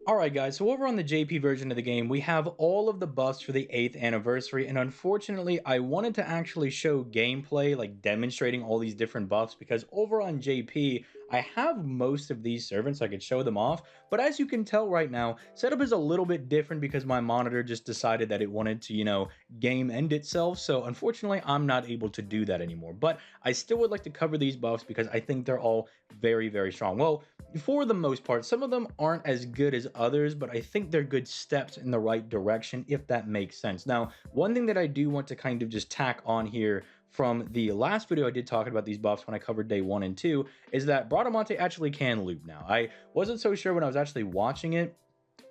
Alright guys, so over on the JP version of the game, we have all of the buffs for the 8th anniversary, and unfortunately, I wanted to actually show gameplay, like demonstrating all these different buffs, because over on JP, I have most of these servants, so I could show them off, but as you can tell right now, setup is a little bit different because my monitor just decided that it wanted to, game end itself, so unfortunately, I'm not able to do that anymore, but I still would like to cover these buffs because I think they're all very, very strong. Well, for the most part, some of them aren't as good as others, but I think they're good steps in the right direction, if that makes sense. Now, one thing that I do want to kind of just tack on here from the last video I did talking about these buffs when I covered day 1 and 2 is that Bradamante actually can loop now. I wasn't so sure when I was actually watching it,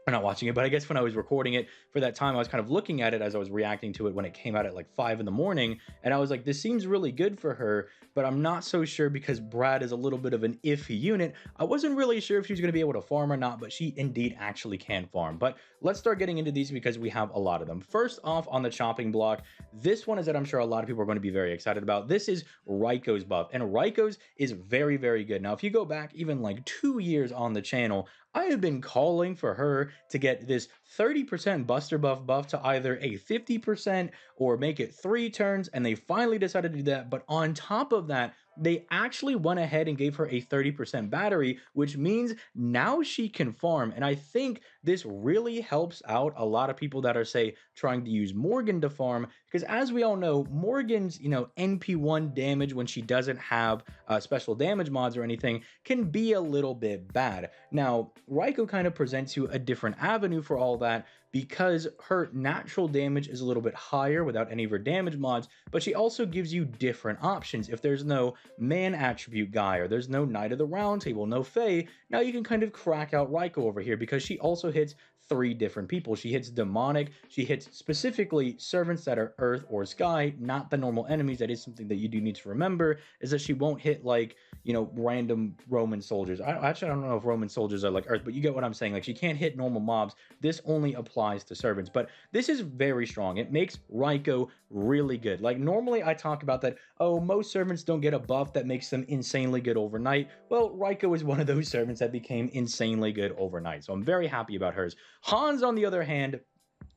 or not watching it, but I guess when I was recording it for that time, I was kind of looking at it as I was reacting to it when it came out at like 5 in the morning. And I was like, this seems really good for her, but I'm not so sure because Brad is a little bit of an iffy unit. I wasn't really sure if she was going to be able to farm or not, but she indeed actually can farm. But let's start getting into these because we have a lot of them. First off, on the chopping block, this one is that I'm sure a lot of people are going to be very excited about. This is Raiko's buff, and Raiko's is very, very good. Now, if you go back even like 2 years on the channel, I have been calling for her to get this 30% Buster buff to either a 50% or make it 3 turns, and they finally decided to do that. But on top of that, they actually went ahead and gave her a 30% battery, which means now she can farm. And I think this really helps out a lot of people that are, say, trying to use Morgan to farm, because as we all know, Morgan's, NP1 damage when she doesn't have special damage mods or anything can be a little bit bad. Now, Raiko kind of presents you a different avenue for all that because her natural damage is a little bit higher without any of her damage mods, but she also gives you different options. If there's no man attribute guy or there's no Knight of the Round Table, no Fae, now you can kind of crack out Raiko over here because she also hits 3 different people. She hits demonic, she hits specifically servants that are earth or sky, not the normal enemies. That is something that you do need to remember, is that she won't hit like, random Roman soldiers. I don't know if Roman soldiers are like Earth, but you get what I'm saying. Like, she can't hit normal mobs. This only applies to servants, but this is very strong. It makes Raiko really good. Like, normally I talk about that, oh, most servants don't get a buff that makes them insanely good overnight. Well, Raiko is one of those servants that became insanely good overnight, so I'm very happy about hers. Hans, on the other hand,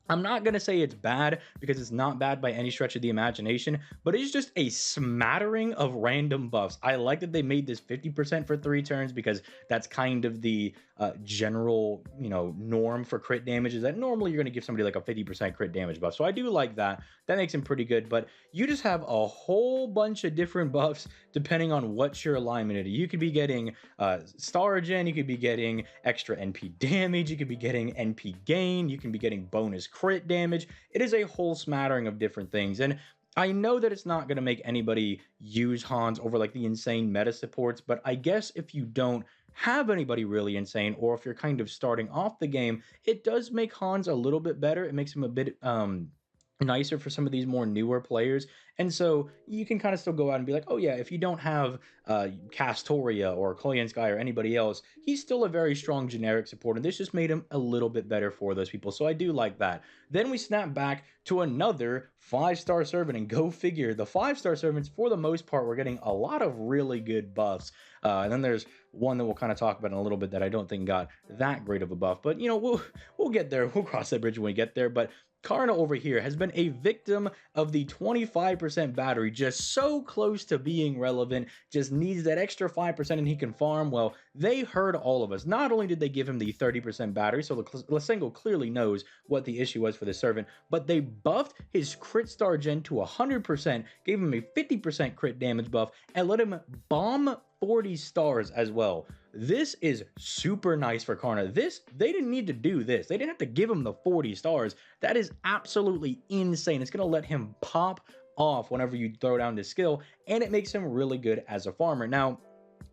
I'm not going to say it's bad because it's not bad by any stretch of the imagination, but it's just a smattering of random buffs. I like that they made this 50% for 3 turns because that's kind of the general, norm for crit damage, is that normally you're going to give somebody like a 50% crit damage buff. So I do like that. That makes him pretty good, but you just have a whole bunch of different buffs depending on what your alignment is. You could be getting star gen, you could be getting extra NP damage, you could be getting NP gain, you can be getting bonus crit damage. It is a whole smattering of different things. And I know that it's not going to make anybody use Hans over like the insane meta supports, but I guess if you don't have anybody really insane, or if you're kind of starting off the game, it does make Hans a little bit better. It makes him a bit nicer for some of these more newer players. And so you can kind of still go out and be like, oh yeah, if you don't have Castoria or Koyansky or anybody else, he's still a very strong generic support, and this just made him a little bit better for those people. So I do like that. Then we snap back to another 5-star servant, and go figure, the 5-star servants, for the most part, we're getting a lot of really good buffs. And then there's one that we'll kind of talk about in a little bit that I don't think got that great of a buff, but we'll get there. We'll cross that bridge when we get there. But Karna over here has been a victim of the 25% battery, just so close to being relevant, just needs that extra 5% and he can farm. Well, they heard all of us. Not only did they give him the 30% battery, so Lasengo clearly knows what the issue was for the servant, but they buffed his crit star gen to 100%, gave him a 50% crit damage buff, and let him bomb 40 stars as well. This is super nice for Karna. They didn't need to do this. They didn't have to give him the 40 stars. That is absolutely insane. It's going to let him pop off whenever you throw down this skill, and it makes him really good as a farmer. Now,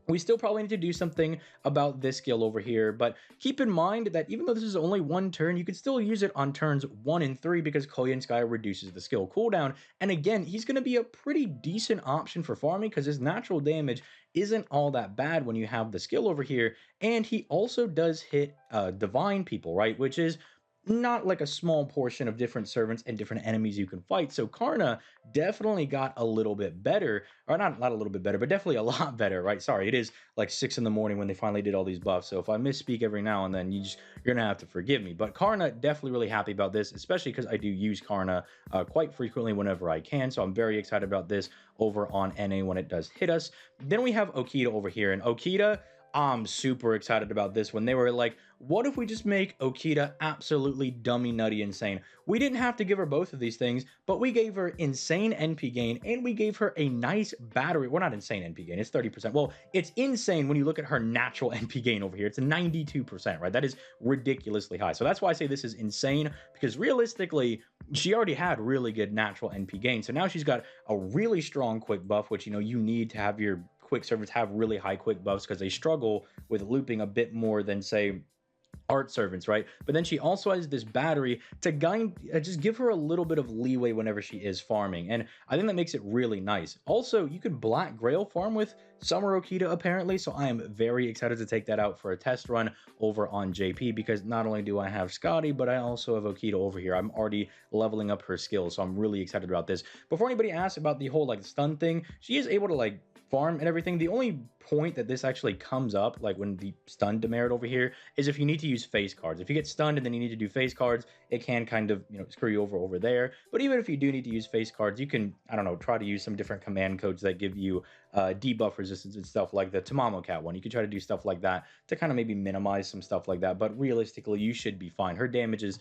we still probably need to do something about this skill over here, but keep in mind that even though this is only 1 turn, you can still use it on turns 1 and 3 because Koyansky reduces the skill cooldown. And again, he's going to be a pretty decent option for farming because his natural damage isn't all that bad when you have the skill over here. And he also does hit divine people, right? Which is not like a small portion of different servants and different enemies you can fight. So Karna definitely got a little bit better, or not a little bit better, but definitely a lot better, right? Sorry, it is like 6 in the morning when they finally did all these buffs. So if I misspeak every now and then, you're gonna have to forgive me. But Karna, definitely really happy about this, especially because I do use Karna quite frequently whenever I can. So I'm very excited about this over on NA when it does hit us. Then we have Okita over here, and Okita, I'm super excited about this one. They were like, what if we just make Okita absolutely dummy nutty insane? We didn't have to give her both of these things, but we gave her insane NP gain and we gave her a nice battery. Well, not insane NP gain, it's 30%. Well, it's insane when you look at her natural NP gain over here. It's a 92%, right? That is ridiculously high. So that's why I say this is insane, because realistically, she already had really good natural NP gain. So now she's got a really strong quick buff, which you need to have your quick servers have really high quick buffs because they struggle with looping a bit more than, say, art servants, right? But then she also has this battery to just give her a little bit of leeway whenever she is farming, and I think that makes it really nice. Also, you could Black Grail farm with Summer Okita apparently, so I am very excited to take that out for a test run over on JP, because not only do I have Scotty, but I also have Okita over here. I'm already leveling up her skills, so I'm really excited about this. Before anybody asks about the whole like stun thing, she is able to like farm and everything. The only point that this actually comes up, like when the stun demerit over here, is if you need to use face cards. If you get stunned and then you need to do face cards, it can kind of screw you over there. But even if you do need to use face cards, you can, I don't know, try to use some different command codes that give you debuff resistance and stuff, like the Tamamo Cat one. You can try to do stuff like that to kind of maybe minimize some stuff like that. But realistically, you should be fine. Her damage is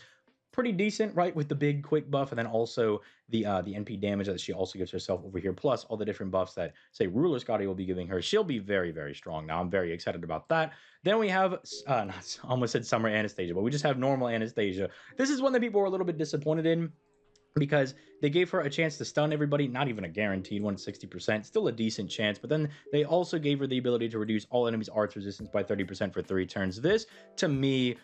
pretty decent, right, with the big quick buff, and then also the NP damage that she also gives herself over here, plus all the different buffs that, say, Ruler Scotty will be giving her. She'll be very, very strong. Now I'm very excited about that. Then we have not, almost said Summer Anastasia, but we just have normal Anastasia. This is one that people were a little bit disappointed in, because they gave her a chance to stun everybody, not even a guaranteed one, 60%, still a decent chance, but then they also gave her the ability to reduce all enemies' arts resistance by 30% for 3 turns. This, to me,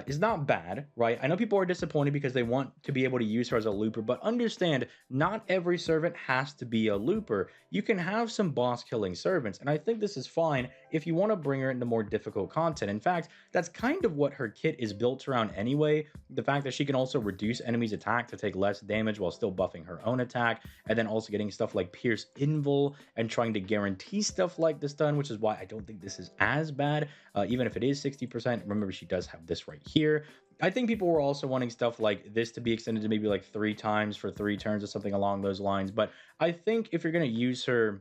is not bad, right? I know people are disappointed because they want to be able to use her as a looper, but understand, not every servant has to be a looper. You can have some boss killing servants, and I think this is fine if you want to bring her into more difficult content. In fact, that's kind of what her kit is built around anyway. The fact that she can also reduce enemies' attack to take less damage while still buffing her own attack, and then also getting stuff like Pierce Invul and trying to guarantee stuff like the stun, which is why I don't think this is as bad, even if it is 60%. Remember, she does have this right here. I think people were also wanting stuff like this to be extended to maybe like 3 times for 3 turns or something along those lines. But I think if you're going to use her,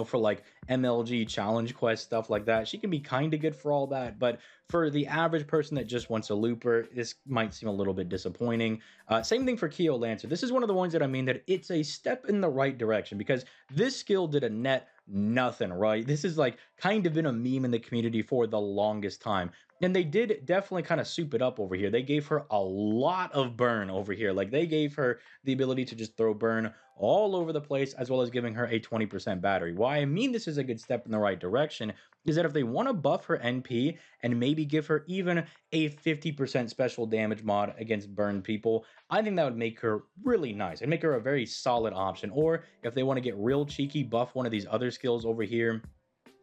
for like MLG challenge quest stuff like that, she can be kind of good for all that. But for the average person that just wants a looper, this might seem a little bit disappointing. Same thing for Keo Lancer. This is one of the ones that I mean that it's a step in the right direction, because this skill did a net nothing, right? This is like kind of been a meme in the community for the longest time. And they did definitely kind of soup it up over here. They gave her a lot of burn over here. Like, they gave her the ability to just throw burn all over the place, as well as giving her a 20% battery. Why I mean this is a good step in the right direction is that if they want to buff her NP and maybe give her even a 50% special damage mod against burned people, I think that would make her really nice and make her a very solid option. Or if they want to get real cheeky, buff one of these other skills over here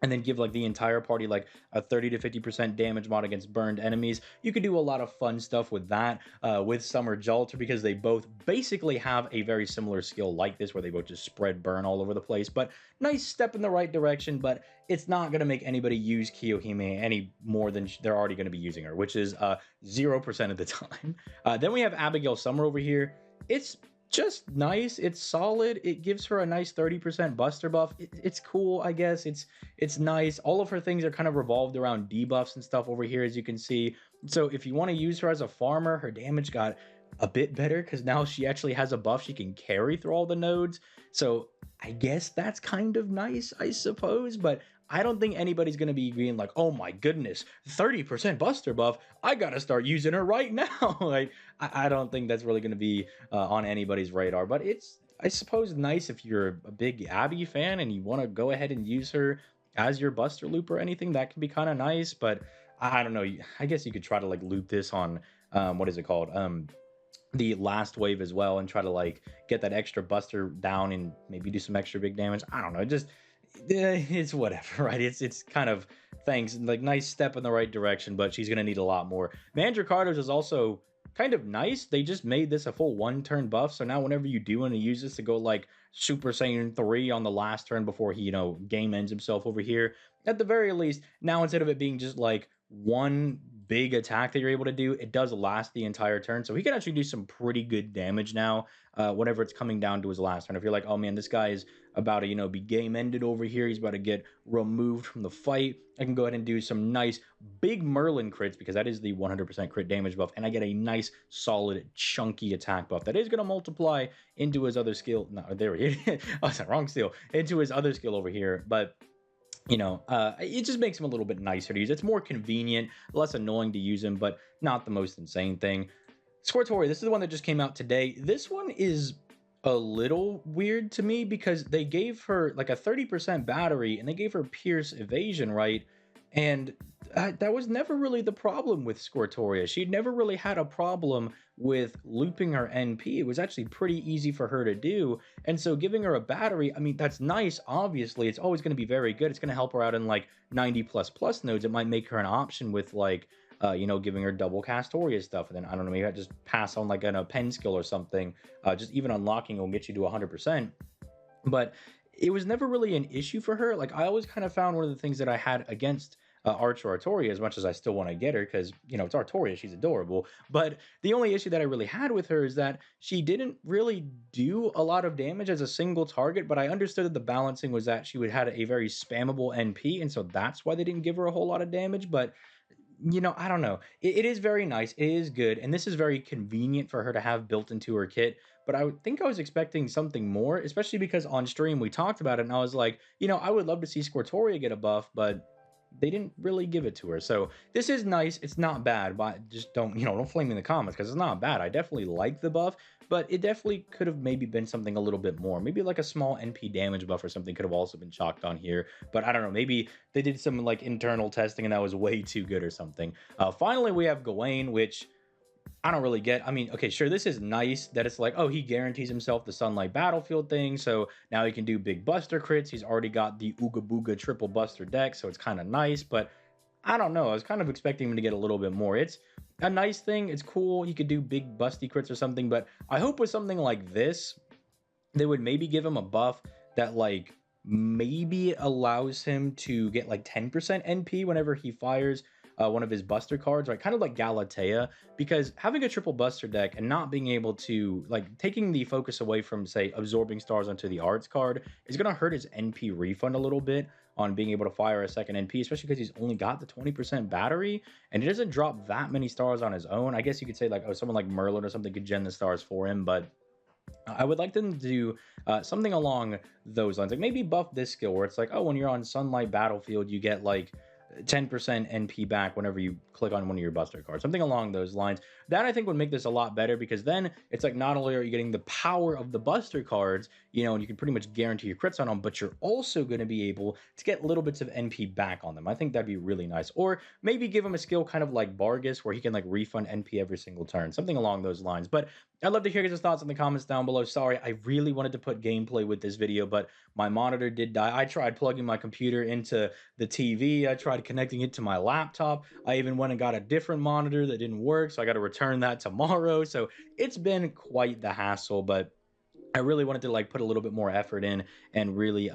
and then give like the entire party like a 30 to 50% damage mod against burned enemies. You could do a lot of fun stuff with that, with Summer Jalter, because they both basically have a very similar skill like this, where they both just spread burn all over the place. But nice step in the right direction, but it's not going to make anybody use Kiyohime any more than they're already going to be using her, which is 0% of the time. Then we have Abigail Summer over here. It's just nice. It's solid. It gives her a nice 30% buster buff. It's cool, I guess. It's nice. All of her things are kind of revolved around debuffs and stuff over here, as you can see. So if you want to use her as a farmer, her damage got a bit better because now she actually has a buff she can carry through all the nodes. So I guess that's kind of nice, I suppose. But I don't think anybody's going to be being like, oh my goodness, 30% buster buff, I gotta start using her right now. Like, I don't think that's really going to be on anybody's radar. But it's, I suppose, nice if you're a big Abby fan and you want to go ahead and use her as your buster loop or anything. That can be kind of nice. But I don't know, I guess you could try to like loop this on what is it called, the last wave as well, and try to like get that extra buster down and maybe do some extra big damage. I don't know, just it's whatever, right? It's kind of thanks, like, nice step in the right direction, but she's gonna need a lot more. Mandricardos is also kind of nice. They just made this a full one turn buff. So now whenever you do want to use this to go like Super Saiyan 3 on the last turn before he, game ends himself over here, at the very least, now instead of it being just like one big attack that you're able to do, it does last the entire turn. So he can actually do some pretty good damage now, whenever it's coming down to his last turn. If you're like, oh man, this guy is about to, be game ended over here, he's about to get removed from the fight, I can go ahead and do some nice big Merlin crits because that is the 100% crit damage buff, and I get a nice solid chunky attack buff that is going to multiply into his other skill. No, there he is. Oh, sorry, wrong skill. Into his other skill over here, but it just makes him a little bit nicer to use. It's more convenient, less annoying to use him, but not the most insane thing. Squirtori, this is the one that just came out today. This one is a little weird to me because they gave her like a 30% battery and they gave her Pierce evasion, right? And that was never really the problem with Squirtoria. She never really had a problem with looping her NP. It was actually pretty easy for her to do. And so giving her a battery, I mean, that's nice. Obviously, it's always going to be very good. It's going to help her out in like 90 plus nodes. It might make her an option with like, giving her double Castoria stuff. And then I don't know, maybe I just pass on like a pen skill or something. Just even unlocking will get you to 100%. But it was never really an issue for her. Like I always kind of found one of the things that I had against Archer Artoria, as much as I still want to get her because it's Artoria, she's adorable. But the only issue that I really had with her is that she didn't really do a lot of damage as a single target. But I understood that the balancing was that she would had a very spammable NP, and so that's why they didn't give her a whole lot of damage. But I don't know. It is very nice. It is good, and this is very convenient for her to have built into her kit. But I think I was expecting something more, especially because on stream we talked about it, and I was like, I would love to see Squirtoria get a buff, but they didn't really give it to her. So this is nice. It's not bad, but just don't flame me in the comments because it's not bad. I definitely like the buff, but it definitely could have maybe been something a little bit more. Maybe like a small NP damage buff or something could have also been chalked on here. But I don't know. Maybe they did some like internal testing and that was way too good or something. Finally, we have Gawain, which I don't really get. I mean, okay, sure, this is nice that it's like, oh, he guarantees himself the Sunlight Battlefield thing, so now he can do big Buster crits. He's already got the Ooga Booga triple Buster deck, so it's kind of nice, but I don't know. I was kind of expecting him to get a little bit more. It's a nice thing. It's cool. He could do big busty crits or something, but I hope with something like this, they would maybe give him a buff that, like, maybe allows him to get, like, 10% NP whenever he fires one of his Buster cards, right? Kind of like Galatea, because having a triple Buster deck and not being able to, like, taking the focus away from, say, absorbing stars onto the arts card is going to hurt his NP refund a little bit on being able to fire a second NP, especially because he's only got the 20% battery and he doesn't drop that many stars on his own. I guess you could say, like, oh, someone like Merlin or something could gen the stars for him, but I would like them to do something along those lines. Like maybe buff this skill where it's like, oh, when you're on Sunlight Battlefield, you get like 10% NP back whenever you click on one of your Buster cards. Something along those lines. That I think would make this a lot better because then it's like not only are you getting the power of the Buster cards, and you can pretty much guarantee your crits on them, but you're also going to be able to get little bits of NP back on them. I think that'd be really nice. Or maybe give him a skill kind of like Bargus where he can like refund NP every single turn. Something along those lines. But I'd love to hear your thoughts in the comments down below. Sorry, I really wanted to put gameplay with this video, but my monitor did die. I tried plugging my computer into the TV. I tried connecting it to my laptop. I even went and got a different monitor that didn't work, so I got to return that tomorrow. So it's been quite the hassle, but I really wanted to like put a little bit more effort in and really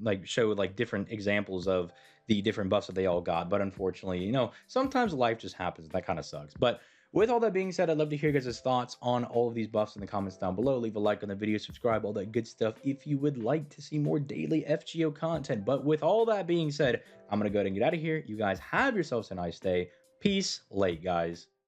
like show like different examples of the different buffs that they all got. But unfortunately, sometimes life just happens. That kind of sucks. But with all that being said, I'd love to hear your guys' thoughts on all of these buffs in the comments down below. Leave a like on the video, subscribe, all that good stuff if you would like to see more daily FGO content. But with all that being said, I'm going to go ahead and get out of here. You guys have yourselves a nice day. Peace, late, guys.